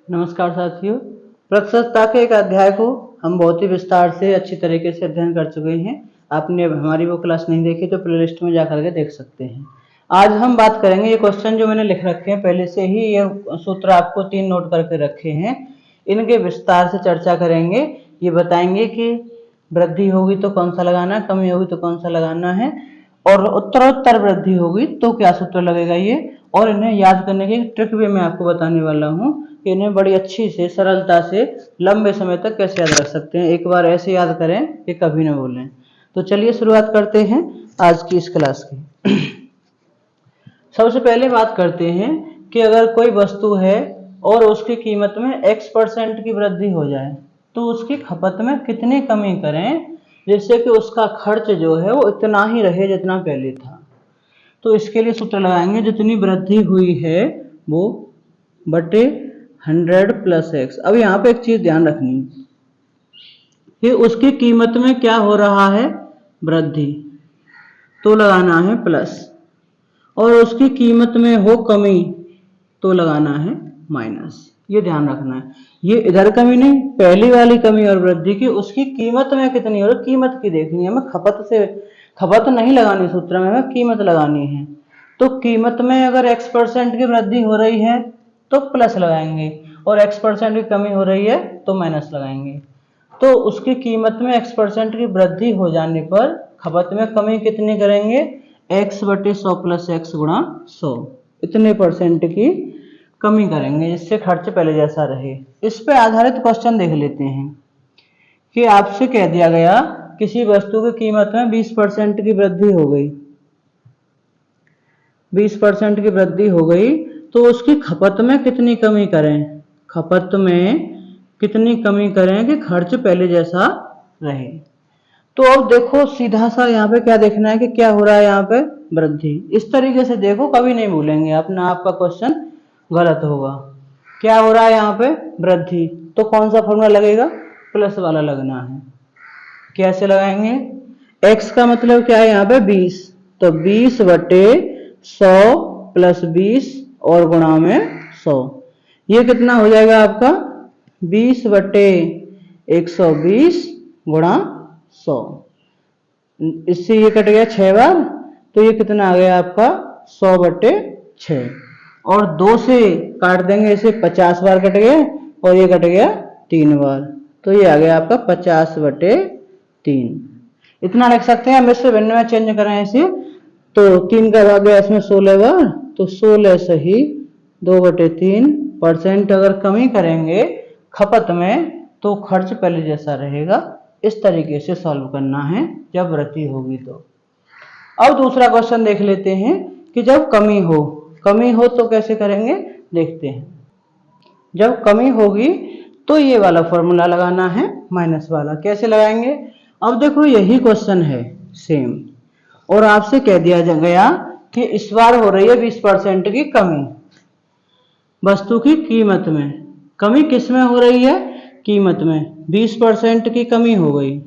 नमस्कार साथियों। प्रतिशतता के एक अध्याय को हम बहुत ही विस्तार से अच्छी तरीके से अध्ययन कर चुके हैं। आपने हमारी वो क्लास नहीं देखी तो प्ले लिस्ट में जाकर के देख सकते हैं। आज हम बात करेंगे ये क्वेश्चन जो मैंने लिख रखे हैं पहले से ही, ये सूत्र आपको 3 नोट करके रखे हैं, इनके विस्तार से चर्चा करेंगे। ये बताएंगे कि वृद्धि होगी तो कौन सा लगाना है, कमी होगी तो कौन सा लगाना है, और उत्तरोत्तर वृद्धि होगी तो क्या सूत्र लगेगा ये, और इन्हें याद करने की ट्रिक भी मैं आपको बताने वाला हूँ कि इन्हें बड़ी अच्छी से सरलता से लंबे समय तक कैसे याद रख सकते हैं। एक बार ऐसे याद करें कि कभी ना भूलें। तो चलिए शुरुआत करते हैं आज की इस क्लास की। सबसे पहले बात करते हैं कि अगर कोई वस्तु है और उसकी कीमत में x% की वृद्धि हो जाए तो उसकी खपत में कितनी कमी करें जिससे कि उसका खर्च जो है वो इतना ही रहे जितना पहले था। तो इसके लिए सूत्र लगाएंगे, जितनी वृद्धि हुई है वो बटे 100 प्लस x। अब यहाँ पे एक चीज ध्यान रखनी कि उसकी कीमत में क्या हो रहा है, वृद्धि, तो लगाना है प्लस, और उसकी कीमत में हो कमी तो लगाना है माइनस। ये ध्यान रखना है, ये इधर कमी नहीं, पहली वाली कमी और वृद्धि की उसकी कीमत में कितनी हो रही, कीमत की देखनी है हमें, खपत नहीं लगानी सूत्र में, हमें कीमत लगानी है। तो कीमत में अगर x% की वृद्धि हो रही है तो प्लस लगाएंगे, और x% की कमी हो रही है तो माइनस लगाएंगे। तो उसकी कीमत में x% की वृद्धि हो जाने पर खपत में कमी कितनी करेंगे, x/100 प्लस x गुणा 100, इतने परसेंट की कमी करेंगे जिससे खर्च पहले जैसा रहे। इस पे आधारित क्वेश्चन देख लेते हैं कि आपसे कह दिया गया किसी वस्तु की कीमत में 20% की वृद्धि हो गई, 20% की वृद्धि हो गई तो उसकी खपत में कितनी कमी करें, खपत में कितनी कमी करें कि खर्च पहले जैसा रहे। तो अब देखो सीधा सा यहाँ पे क्या देखना है कि क्या हो रहा है, यहाँ पे वृद्धि। इस तरीके से देखो, कभी नहीं भूलेंगे, अपना आपका क्वेश्चन गलत होगा। क्या हो रहा है यहाँ पे, वृद्धि, तो कौन सा फॉर्मूला लगेगा, प्लस वाला लगना है। कैसे लगाएंगे, x का मतलब क्या है यहाँ पे 20, तो 20/100 प्लस 20 और गुणा में 100, ये कितना हो जाएगा आपका 20/120 गुणा 100। इससे ये कट गया 6 बार, तो ये कितना आ गया आपका 100/6, और 2 से काट देंगे इसे, 50 बार कट गया, और ये कट गया 3 बार, तो ये आ गया आपका 50/3। इतना लिख सकते हैं। हम इससे भिन्न में चेंज करें इसे, तो 3 का भाग गया इसमें 16 बार, तो 16 सही 2/3% अगर कमी करेंगे खपत में तो खर्च पहले जैसा रहेगा। इस तरीके से सॉल्व करना है जब वृद्धि होगी तो। अब दूसरा क्वेश्चन देख लेते हैं कि जब कमी हो तो कैसे करेंगे, देखते हैं। जब कमी होगी तो ये वाला फॉर्मूला लगाना है, माइनस वाला। कैसे लगाएंगे, अब देखो यही क्वेश्चन है सेम, और आपसे कह दिया गया कि इस बार हो रही है 20% की कमी वस्तु की कीमत में। कमी किस में हो रही है, कीमत में। 20% की कमी हो गई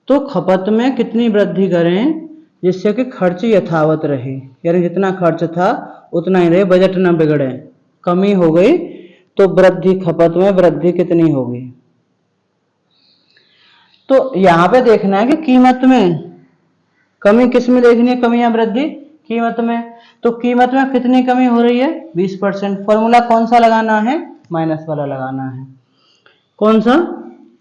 तो खपत में कितनी वृद्धि करें जिससे कि खर्च यथावत रहे, यानी जितना खर्च था उतना ही रहे, बजट ना बिगड़े। कमी हो गई तो वृद्धि, खपत में वृद्धि कितनी होगी। तो यहां पे देखना है कि कीमत में कमी किस में देखनी है, कमी या वृद्धि, कीमत में। तो कीमत में कितनी कमी हो रही है, 20%। फॉर्मूला कौन सा लगाना है, माइनस वाला लगाना है। कौन सा,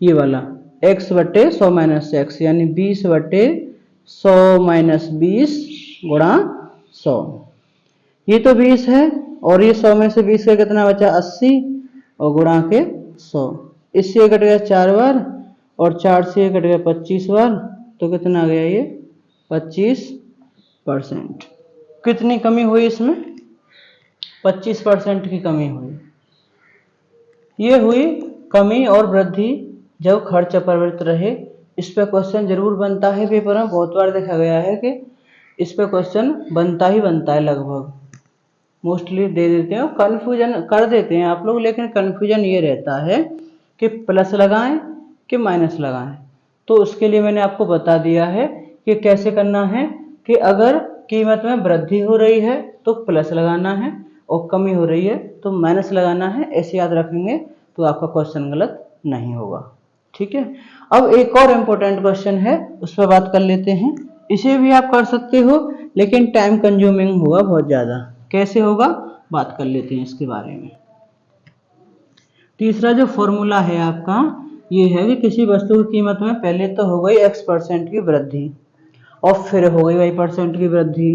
ये वाला, x/100 माइनस x, यानी 20/100 माइनस 20 गुणा 100। ये तो 20 है, और ये 100 में से 20 का कितना बचा, 80, और गुणा के 100। इससे कट गया 4 बार, और 4 से कट गया 25 बार, तो कितना आ गया ये 25%। कितनी कमी हुई इसमें, 25% की कमी हुई। ये हुई कमी और वृद्धि जब खर्च अपरिवर्तित रहे। इस पे क्वेश्चन जरूर बनता है पेपर में, बहुत बार देखा गया है कि इस पे क्वेश्चन बनता ही बनता है, लगभग मोस्टली दे देते हैं, कंफ्यूजन कर देते हैं आप लोग, लेकिन कंफ्यूजन ये रहता है कि प्लस लगाएं कि माइनस लगाएं। तो उसके लिए मैंने आपको बता दिया है कि कैसे करना है कि अगर कीमत में वृद्धि हो रही है तो प्लस लगाना है, और कमी हो रही है तो माइनस लगाना है, ऐसे याद रखेंगे तो आपका क्वेश्चन गलत नहीं होगा। ठीक है, अब एक और इम्पोर्टेंट क्वेश्चन है, उस पर बात कर लेते हैं। इसे भी आप कर सकते हो लेकिन टाइम कंज्यूमिंग होगा बहुत ज़्यादा। कैसे होगा बात कर लेते हैं इसके बारे में। तीसरा जो फॉर्मूला है आपका ये है कि किसी वस्तु की कीमत में पहले तो हो गई x% की वृद्धि और फिर हो गई y% की वृद्धि,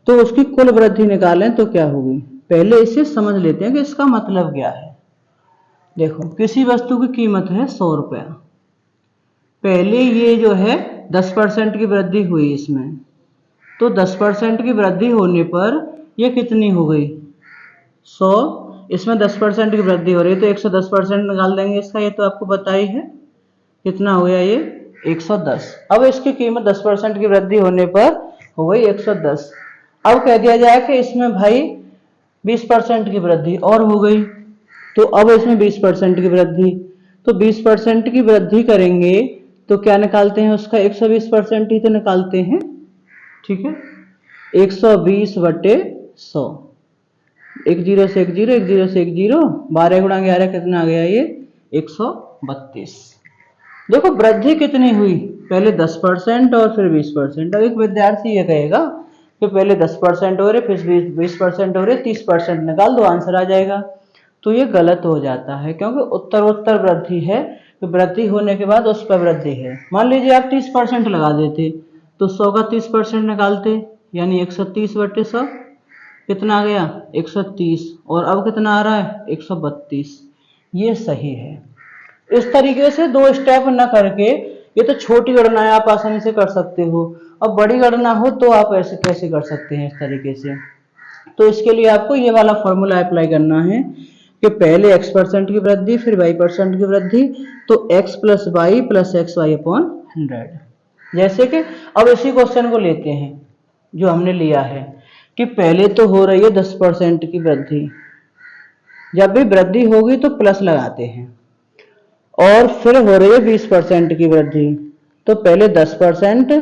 तो उसकी कुल वृद्धि निकालें तो क्या होगी। पहले इसे समझ लेते हैं कि इसका मतलब क्या है। देखो, किसी वस्तु की कीमत है 100 रुपया, पहले ये जो है 10% की वृद्धि हुई इसमें, तो 10% की वृद्धि होने पर ये कितनी हो गई 100, इसमें 10% की वृद्धि हो रही है तो 110% निकाल देंगे इसका, ये तो आपको पता ही है। कितना हो गया ये 110। अब इसकी कीमत 10% की वृद्धि होने पर हो गई 110। अब कह दिया जाए कि इसमें भाई 20% की वृद्धि और हो गई, तो अब इसमें 20% की वृद्धि, तो 20% की वृद्धि करेंगे तो क्या निकालते हैं उसका 120% ही तो निकालते हैं। ठीक है, 120 बटे 100, एक जीरो से एक जीरो, एक जीरो से एक जीरो, 12 गुणा 11 कितना आ गया ये 132। देखो वृद्धि कितनी हुई, पहले 10% और फिर 20%। अब एक विद्यार्थी ये कहेगा कि पहले 10% हो रहे फिर 20% हो रहे, 30% निकाल दो आंसर आ जाएगा, तो ये गलत हो जाता है क्योंकि उत्तरोत्तर वृद्धि है, तो वृद्धि होने के बाद उस पर वृद्धि है। मान लीजिए आप 30% लगा देते तो 100 का 30% निकालते यानी 130 बटे 100 कितना आ गया 130, और अब कितना आ रहा है 132। ये सही है। इस तरीके से दो स्टेप न करके, ये तो छोटी गणनाएं आप आसानी से कर सकते हो, अब बड़ी गणना हो तो आप ऐसे कैसे कर सकते हैं इस तरीके से। तो इसके लिए आपको ये वाला फॉर्मूला अप्लाई करना है कि पहले x% की वृद्धि फिर y% की वृद्धि, तो x plus y plus x y upon 100। जैसे कि अब इसी क्वेश्चन को लेते हैं जो हमने लिया है कि पहले तो हो रही है 10% की वृद्धि, जब भी वृद्धि होगी तो प्लस लगाते हैं, और फिर हो रही है 20% की वृद्धि, तो पहले 10%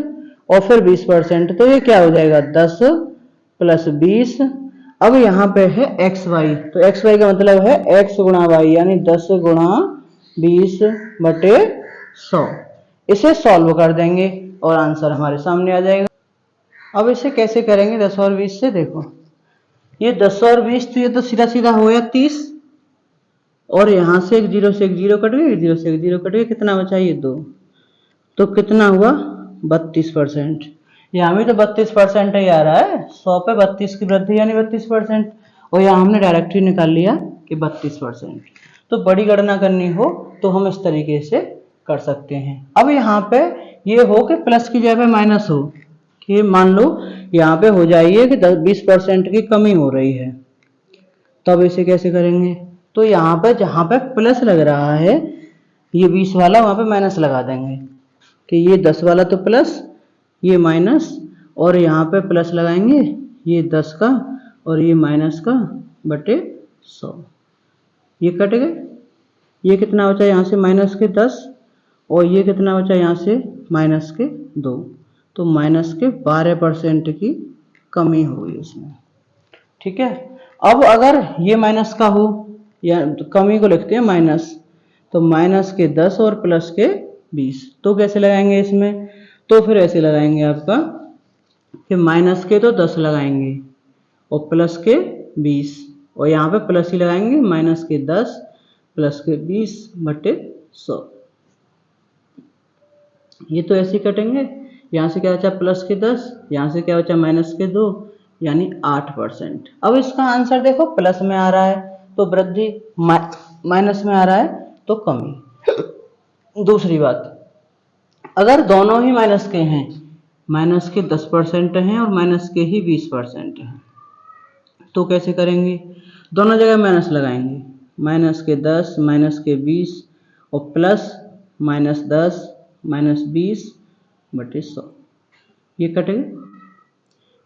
और फिर 20%, तो ये क्या हो जाएगा 10 प्लस 20। अब यहाँ पे है एक्स वाई, तो एक्स वाई का मतलब है x गुणा वाई यानी 10 गुणा 20 बटे 100। इसे सॉल्व कर देंगे और आंसर हमारे सामने आ जाएगा। अब इसे कैसे करेंगे 10 और 20 से, देखो ये 10 और 20 तो ये तो सीधा सीधा हो गया 30, और यहाँ से एक जीरो से एक जीरो कट गई, एक जीरो से एक जीरो कट गई, कितना बचा ये 2, तो कितना हुआ 32%। यहाँ भी तो 32% ही आ रहा है, 100 पे 32 की वृद्धि यानी 32%, और यहाँ हमने डायरेक्टली निकाल लिया कि 32%। तो बड़ी गणना करनी हो तो हम इस तरीके से कर सकते हैं। अब यहाँ पे ये हो कि प्लस की जगह माइनस हो, कि मान लो यहाँ पे हो जाइए कि 20% की कमी हो रही है, तब इसे कैसे करेंगे। तो यहाँ पे जहाँ पे प्लस लग रहा है ये 20 वाला, वहाँ पे माइनस लगा देंगे कि ये 10 वाला तो प्लस ये माइनस, और यहाँ पे प्लस लगाएंगे ये 10 का और ये माइनस का बटे 100, ये कट गए। ये कितना बचा यहाँ से माइनस के 10, और ये कितना बचा यहाँ से माइनस के 2, तो माइनस के 12% की कमी हुई इसमें। ठीक है, अब अगर ये माइनस का हो या तो कमी को लिखते हैं माइनस, तो माइनस के 10 और प्लस के 20, तो कैसे लगाएंगे इसमें, तो फिर ऐसे लगाएंगे आपका कि माइनस के तो 10 लगाएंगे और प्लस के 20, और यहाँ पे प्लस ही लगाएंगे, माइनस के 10 प्लस के 20 बटे 100। ये तो ऐसे कटेंगे, यहाँ से क्या बचा प्लस के 10, यहाँ से क्या बचा माइनस के 2 यानी 8%। अब इसका आंसर देखो प्लस में आ रहा है तो वृद्धि, माइनस में आ रहा है तो कमी। दूसरी बात, अगर दोनों ही माइनस के हैं, माइनस के 10% हैं और माइनस के ही 20% हैं, तो कैसे करेंगे, दोनों जगह माइनस लगाएंगे, माइनस के 10 माइनस के 20 और प्लस माइनस 10 माइनस 20 बटे 100, ये कटेगा।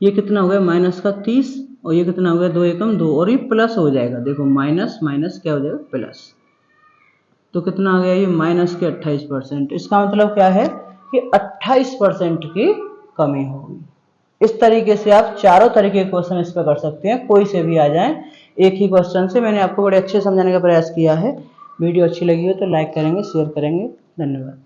ये कितना हो गया माइनस का 30, और ये कितना हो गया 2 एकम 2, और ये प्लस हो जाएगा, देखो माइनस माइनस क्या हो जाएगा प्लस, तो कितना आ गया ये माइनस के 28%। इसका मतलब क्या है कि 28% की कमी होगी। इस तरीके से आप चारों तरीके के क्वेश्चन इस पर कर सकते हैं, कोई से भी आ जाएं। एक ही क्वेश्चन से मैंने आपको बड़े अच्छे समझाने का प्रयास किया है। वीडियो अच्छी लगी हो तो लाइक करेंगे, शेयर करेंगे। धन्यवाद।